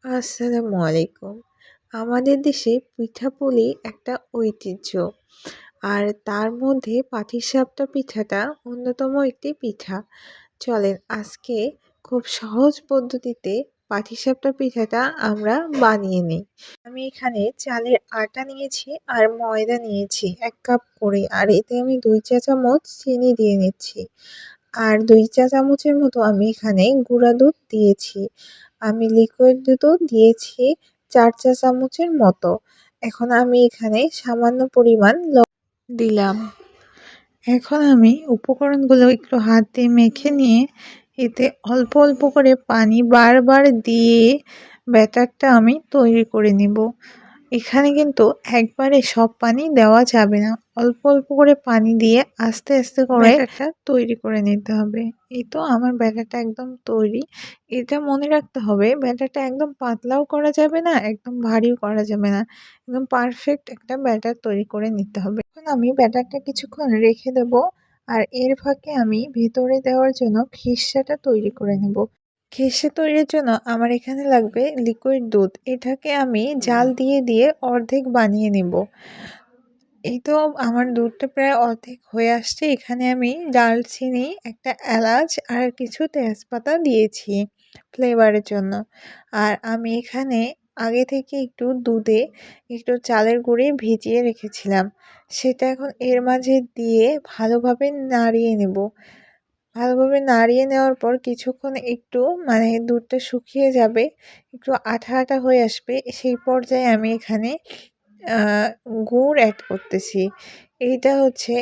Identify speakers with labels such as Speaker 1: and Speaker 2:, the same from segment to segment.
Speaker 1: আসসালামু আলাইকুম। আমাদের দেশে পিঠাপুলি একটা ঐতিহ্য। আর তার মধ্যে পাটিসাপটা পিঠাটা অন্যতম একটি পিঠা। চলেন আজকে খুব সহজ পদ্ধতিতে পাটিসাপটা পিঠাটা আমরা বানিয়ে নিই। আমি এখানে চালের আটা নিয়েছি আর ময়দা নিয়েছি ১ কাপ করে। আর এতে আমি ২ চা চামচ চিনি দিয়ে নিচ্ছি। আর ২ চা চামচের মতো আমি এখানে গুঁড়া দুধ দিয়েছি। আমি লিকুইড দুধও দিয়েছি ৪ চা চামচের মতো। এখন আমি এখানে সামান্য পরিমাণ দিলাম। এখন আমি উপকরণগুলো একটু হাত দিয়ে মেখে নিয়ে এতে অল্প অল্প করে পানি বারবার দিয়ে ব্যাটারটা আমি তৈরি করে নিব। এখানে কিন্তু একবারে সব পানি দেওয়া যাবে না। অল্প অল্প করে পানি দিয়ে আস্তে আস্তে করে ব্যাটারটা তৈরি করে নিতে হবে। এই তো আমার ব্যাটারটা একদম তৈরি। এটা মনে রাখতে হবে ব্যাটারটা একদম পাতলাও করা যাবে না, একদম ভারীও করা যাবে না। একদম পারফেক্ট একটা ব্যাটার তৈরি করে নিতে হবে। এখন আমি ব্যাটারটা কিছুক্ষণ রেখে দেব। আর এর ফাঁকে আমি ভেতরে দেওয়ার জন্য খিরসাটা তৈরি করে নেব। খিরসা তৈরির জন্য আমার এখানে লাগবে লিকুইড দুধ। এটাকে আমি জাল দিয়ে দিয়ে অর্ধেক বানিয়ে নেব। এই তো আমার দুধটা প্রায় অর্ধেক হয়ে আসছে। এখানে আমি দারচিনি, একটা এলাচ আর কিছু তেজপাতা দিয়েছি ফ্লেভারের জন্য। আর আমি এখানে আগে থেকে একটু দুধে একটু চালের গুঁড়ি ভিজিয়ে রেখেছিলাম। সেটা এখন এর মাঝে দিয়ে ভালোভাবে নাড়িয়ে নেব। ভালোভাবে নাড়িয়ে নেওয়ার পর কিছুক্ষণ একটু দুধটা শুকিয়ে যাবে, একটু আঠা আঠা হয়ে আসবে। সেই পর্যায়ে আমি এখানে গুড় অ্যাড করতেছি। এইটা হচ্ছে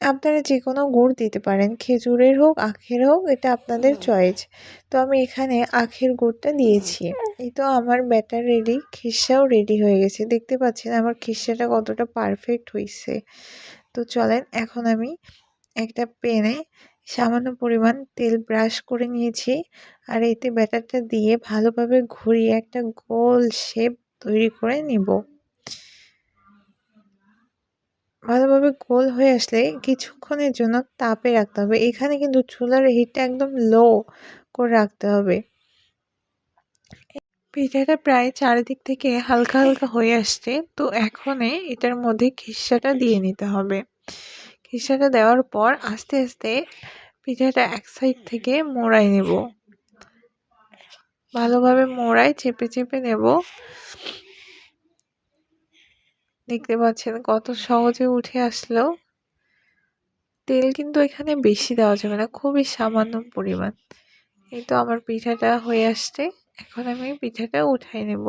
Speaker 1: আপনারা যেকোনো গুড় দিতে পারেন, খেজুরের হোক আখের হোক, এটা আপনাদের চয়েস। তো আমি এখানে আখের গুড়টা দিয়েছি। এই তো আমার ব্যাটার রেডি, খিরসাও রেডি হয়ে গেছে। দেখতে পাচ্ছেন আমার খিরসাটা কতটা পারফেক্ট হয়েছে। তো চলেন এখন আমি একটা প্যানে সামান্য পরিমাণ তেল ব্রাশ করে নিয়েছি। আর এতে ব্যাটারটা দিয়ে ভালোভাবে ঘুরিয়ে একটা গোল শেপ তৈরি করে নিব। ভালোভাবে গোল হয়ে আসলে কিছুক্ষণের জন্য তাপে রাখতে হবে। এখানে কিন্তু চুলার হিটটা একদম লো করে রাখতে হবে। পিঠাটা প্রায় চারিদিক থেকে হালকা হালকা হয়ে আসছে। তো এখন এটার মধ্যে খিরসাটা দিয়ে নিতে হবে। খিরসাটা দেওয়ার পর আস্তে আস্তে পিঠাটা এক সাইড থেকে মোড়াই নেব। ভালোভাবে মোড়াই চেপে চেপে নেব। দেখতে পাচ্ছেন কত সহজে উঠে আসলো। তেল কিন্তু এখানে বেশি দেওয়া যাবে না, খুবই সামান্য পরিমাণ। এই তো আমার পিঠাটা হয়ে আসছে। এখন আমি পিঠাটা উঠাই নেব।